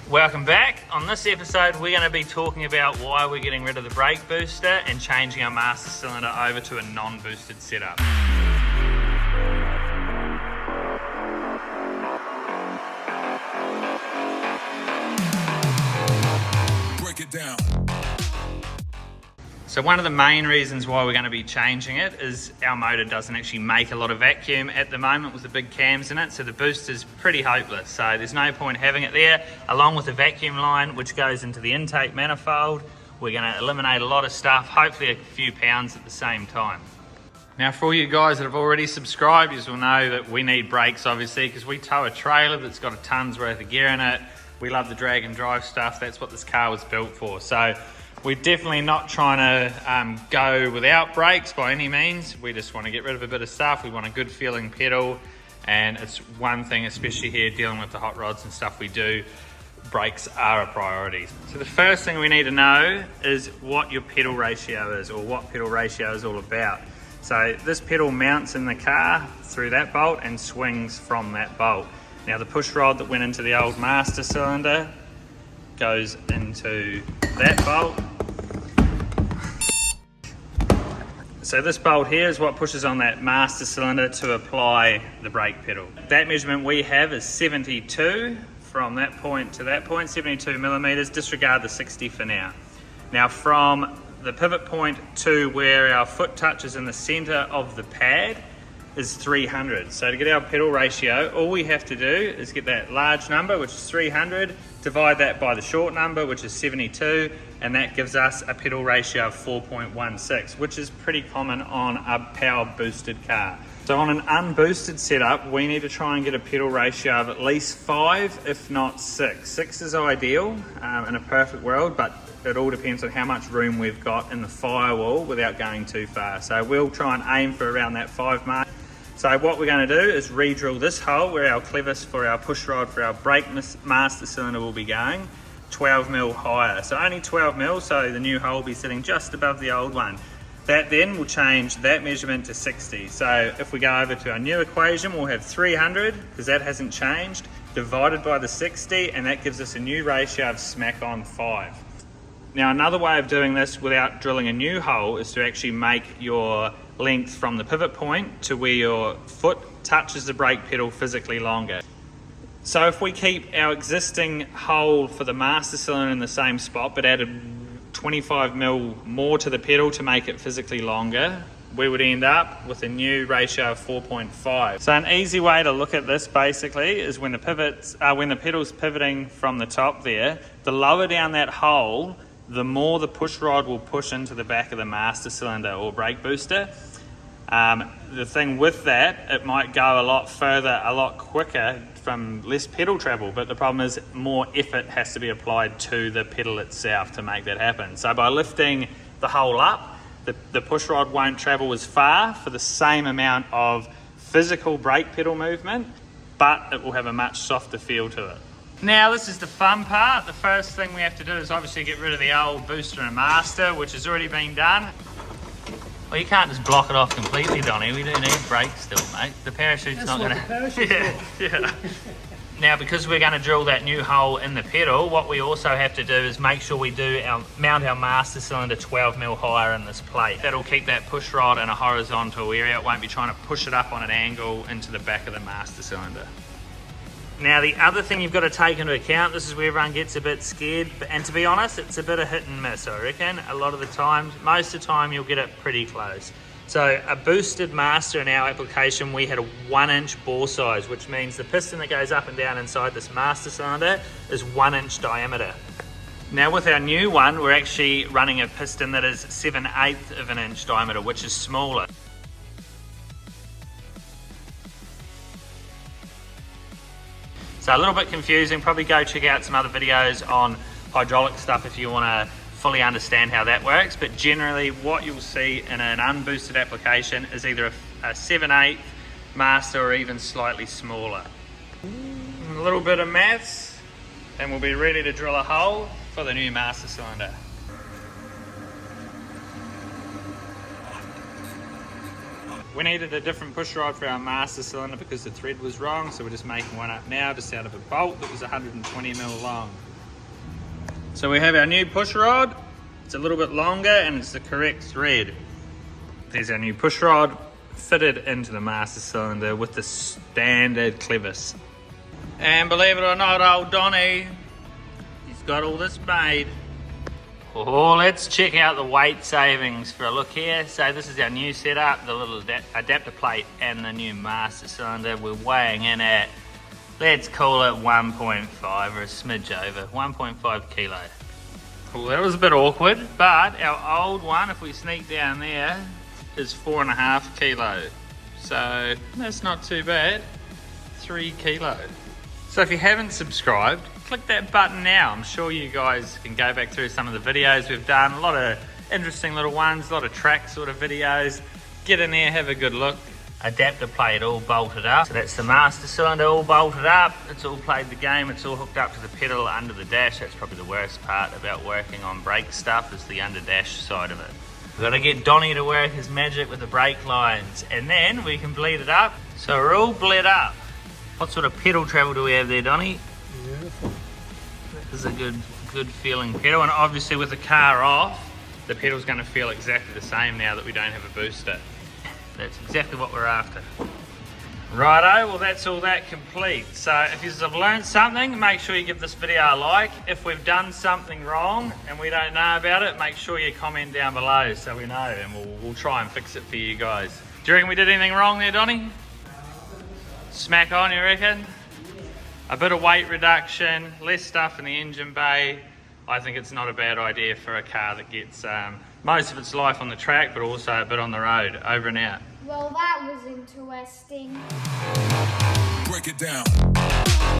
Welcome back. On this episode, we're going to be talking about why we're getting rid of the brake booster and changing our master cylinder over to a non-boosted setup. Break it down. So one of the main reasons why we're going to be changing it is our motor doesn't actually make a lot of vacuum at the moment with the big cams in it, so the booster's pretty hopeless. So there's no point having it there, along with the vacuum line which goes into the intake manifold. We're going to eliminate a lot of stuff, hopefully a few pounds at the same time. Now for all you guys that have already subscribed, you will know that we need brakes obviously, because we tow a trailer that's got a ton's worth of gear in it. We love the drag and drive stuff, that's what this car was built for. So we're definitely not trying to go without brakes by any means. We just want to get rid of a bit of stuff. We want a good feeling pedal, and it's one thing, especially here dealing with the hot rods and stuff we do, brakes are a priority. So the first thing we need to know is what your pedal ratio is, or what pedal ratio is all about. So this pedal mounts in the car through that bolt and swings from that bolt. Now the push rod that went into the old master cylinder goes into that bolt. So this bolt here is what pushes on that master cylinder to apply the brake pedal. That measurement we have is 72 from that point to that point, 72 millimeters, disregard the 60 for now. Now from the pivot point to where our foot touches in the center of the pad is 300. So to get our pedal ratio, all we have to do is get that large number, which is 300, divide that by the short number, which is 72, and that gives us a pedal ratio of 4.16, which is pretty common on a power boosted car. So on an unboosted setup, we need to try and get a pedal ratio of at least 5, if not 6. 6 is ideal in a perfect world, but it all depends on how much room we've got in the firewall without going too far. So we'll try and aim for around that 5 mark. So what we're going to do is re-drill this hole where our clevis for our push rod for our brake master cylinder will be going, 12 mil higher. So only 12 mil, so the new hole will be sitting just above the old one. That then will change that measurement to 60. So if we go over to our new equation, we'll have 300, because that hasn't changed, divided by the 60, and that gives us a new ratio of smack on 5. Now another way of doing this without drilling a new hole is to actually make your length from the pivot point to where your foot touches the brake pedal physically longer. So if we keep our existing hole for the master cylinder in the same spot but added 25 mil more to the pedal to make it physically longer, we would end up with a new ratio of 4.5. So an easy way to look at this basically is when the pedal's pivoting from the top there, the lower down that hole, the more the push rod will push into the back of the master cylinder or brake booster. The thing with that, it might go a lot further, a lot quicker from less pedal travel, but the problem is more effort has to be applied to the pedal itself to make that happen. So by lifting the hole up, the push rod won't travel as far for the same amount of physical brake pedal movement, but it will have a much softer feel to it. Now this is the fun part. The first thing we have to do is obviously get rid of the old booster and master, which has already been done. Well, you can't just block it off completely, Donnie. We do need brakes still, mate. The parachute's not going to... Yeah. Now, because we're going to drill that new hole in the pedal, what we also have to do is make sure we mount our master cylinder 12 mil higher in this plate. That'll keep that push rod in a horizontal area. It won't be trying to push it up on an angle into the back of the master cylinder. Now the other thing you've got to take into account, this is where everyone gets a bit scared, and to be honest, it's a bit of hit and miss, I reckon. A lot of the time, most of the time you'll get it pretty close. So a boosted master in our application, we had a 1-inch bore size, which means the piston that goes up and down inside this master cylinder is 1-inch diameter. Now with our new one, we're actually running a piston that is 7/8 of an inch diameter, which is smaller. So a little bit confusing, probably go check out some other videos on hydraulic stuff if you want to fully understand how that works. But generally what you'll see in an unboosted application is either a 7/8 master or even slightly smaller. A little bit of maths and we'll be ready to drill a hole for the new master cylinder. We needed a different push rod for our master cylinder because the thread was wrong, so we're just making one up now just out of a bolt that was 120 mil long. So we have our new push rod. It's a little bit longer and it's the correct thread. There's our new push rod fitted into the master cylinder with the standard clevis. And believe it or not, old Donny, he's got all this made. Oh, let's check out the weight savings for a look here. So this is our new setup, the little adapter plate and the new master cylinder. We're weighing in at, let's call it 1.5 or a smidge over, 1.5 kilo. Well, that was a bit awkward, but our old one, if we sneak down there, is 4.5 kilo. So that's not too bad, 3 kilo. So if you haven't subscribed, click that button now. I'm sure you guys can go back through some of the videos we've done. A lot of interesting little ones, a lot of track sort of videos. Get in there, have a good look. Adapter plate all bolted up. So that's the master cylinder all bolted up. It's all played the game. It's all hooked up to the pedal under the dash. That's probably the worst part about working on brake stuff, is the under dash side of it. We've got to get Donny to work his magic with the brake lines, and then we can bleed it up. So we're all bled up. What sort of pedal travel do we have there, Donny? Beautiful. This is a good feeling pedal, and obviously with the car off, the pedal's going to feel exactly the same now that we don't have a booster. That's exactly what we're after. Righto, well that's all that complete. So if you have learned something, make sure you give this video a like. If we've done something wrong and we don't know about it, make sure you comment down below so we know, and we'll try and fix it for you guys. Do you reckon we did anything wrong there, Donny? Smack on, you reckon? A bit of weight reduction, less stuff in the engine bay. I think it's not a bad idea for a car that gets most of its life on the track, but also a bit on the road. Over and out. Well, that was interesting. Break it down.